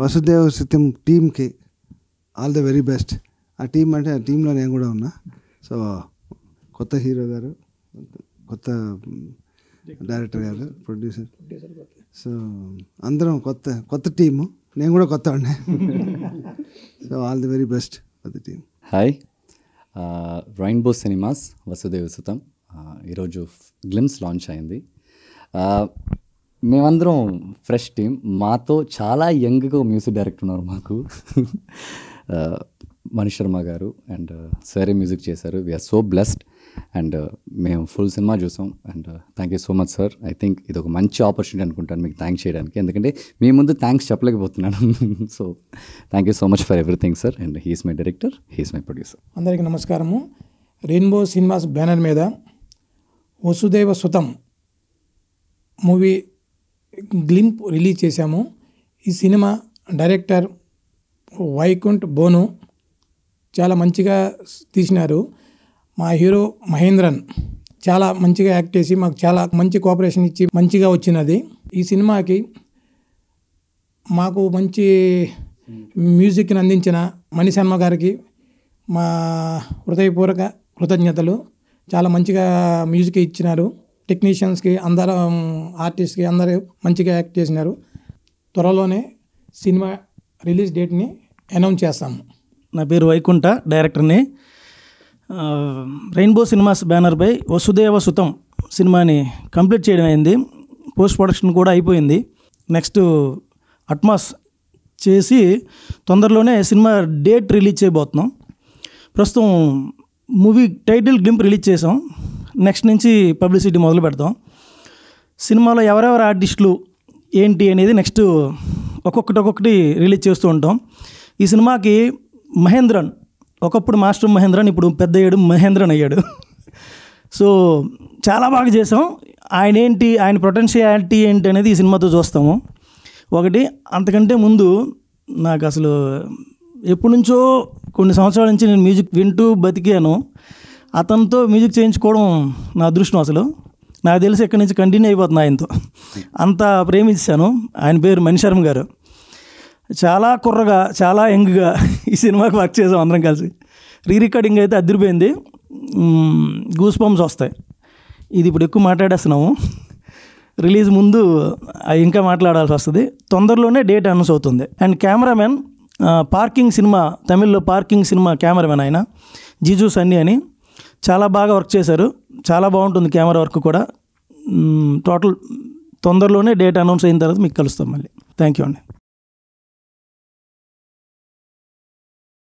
వసుదేవ సుతం టీమ్కి all the very best. ఆ team అంటే ఆ టీంలో నేను కూడా ఉన్నా. సో కొత్త హీరో గారు, కొత్త డైరెక్టర్ గారు, ప్రొడ్యూసర్, సో అందరం కొత్త టీము. నేను కూడా కొత్త వాడినే. So all the very best for the team. Hi, rainbow cinemas Vasudeva Sutham ఈరోజు గ్లిమ్స్ లాంచ్ అయింది. మేమందరం ఫ్రెష్ టీమ్. మాతో చాలా యంగ్గా మ్యూజిక్ డైరెక్టర్ ఉన్నారు మాకు. మనీష్ శర్మ గారు అండ్ సరే మ్యూజిక్ చేశారు. వీఆర్ సో బ్లెస్డ్ అండ్ మేము ఫుల్ సినిమా చూసాం. And thank you so much sir. I think ఇది ఒక మంచి ఆపర్చునిటీ అనుకుంటాను మీకు థ్యాంక్స్ చేయడానికి, ఎందుకంటే మీ ముందు థ్యాంక్స్ చెప్పలేకపోతున్నాను. So thank you so much for everything sir. And he's my director, he's my producer. అందరికీ నమస్కారము. రెయిన్బో సినిమాస్ బ్యానర్ మీద Vasudeva Sutham movie glimpse release చేశాము. ఈ సినిమా డైరెక్టర్ వైకుంఠ్ బోను చాలా మంచిగా తీసినారు. మా హీరో మహేంద్రన్ చాలా మంచిగా యాక్ట్ చేసి మాకు చాలా మంచి కోఆపరేషన్ ఇచ్చి మంచిగా వచ్చినది. ఈ సినిమాకి మాకు మంచి మ్యూజిక్ని అందించిన మనీష్ శర్మ గారికి మా హృదయపూర్వక కృతజ్ఞతలు. చాలా మంచిగా మ్యూజిక్ ఇచ్చినారు. టెక్నీషియన్స్కి, అందరూ ఆర్టిస్ట్కి అందరూ మంచిగా యాక్ట్ చేసినారు. త్వరలోనే సినిమా రిలీజ్ డేట్ని అనౌన్స్ చేస్తాము. నా పేరు వైకుంఠ, డైరెక్టర్ని. రెయిన్బో సినిమాస్ బ్యానర్పై వసుదేవ సుతం సినిమాని కంప్లీట్ చేయడం అయింది. పోస్ట్ ప్రొడక్షన్ కూడా అయిపోయింది. నెక్స్ట్ అట్మాస్ చేసి తొందరలోనే సినిమా డేట్ రిలీజ్ చేయబోతున్నాం. ప్రస్తుతం మూవీ టైటిల్ గ్లింప్ రిలీజ్ చేసాం. నెక్స్ట్ నుంచి పబ్లిసిటీ మొదలు పెడతాం. సినిమాలో ఎవరెవరు ఆర్టిస్టులు ఏంటి అనేది నెక్స్ట్ ఒక్కొక్కటి రిలీజ్ చేస్తూ ఉంటాం. ఈ సినిమాకి మహేంద్రన్, ఒకప్పుడు మాస్టర్ మహేంద్రన్, ఇప్పుడు పెద్ద అయ్యాడు, మహేంద్రన్ అయ్యాడు. సో చాలా బాగా చేసాం. ఆయన పొటెన్షియాలిటీ ఏంటి అనేది ఈ సినిమాతో చూస్తాము. ఒకటి, అంతకంటే ముందు నాకు అసలు ఎప్పటి నుంచో కొన్ని సంవత్సరాల నుంచి నేను మ్యూజిక్ వింటూ బతికాను. అతనితో మ్యూజిక్ చేయించుకోవడం నా అదృష్టం. అసలు నాకు తెలిసి ఎక్కడి నుంచి కంటిన్యూ అయిపోతుంది ఆయనతో. అంత ప్రేమించాను. ఆయన పేరు మనీష్ శర్మ గారు. చాలా కుర్రగా, చాలా యంగ్గా ఈ సినిమాకి వర్క్ చేసాం అందరం కలిసి. రికార్డింగ్ అయితే అదిరిపోయింది. గూస్ బంప్స్ వస్తాయి. ఇది ఇప్పుడు ఎక్కువ మాట్లాడేస్తున్నాము. రిలీజ్ ముందు ఇంకా మాట్లాడాల్సి వస్తుంది. తొందరలోనే డేట్ అనౌన్స్ అవుతుంది. అండ్ కెమెరామెన్ పార్కింగ్ సినిమా, తమిళ్లో పార్కింగ్ సినిమా కెమెరామెన్ ఆయన జీజు సన్నీ అని చాలా బాగా వర్క్ చేశారు. చాలా బాగుంటుంది కెమెరా వర్క్ కూడా. టోటల్ తొందరలోనే డేట్ అనౌన్స్ అయిన తర్వాత మీకు కలుస్తాం మళ్ళీ. థ్యాంక్ యూ అండి.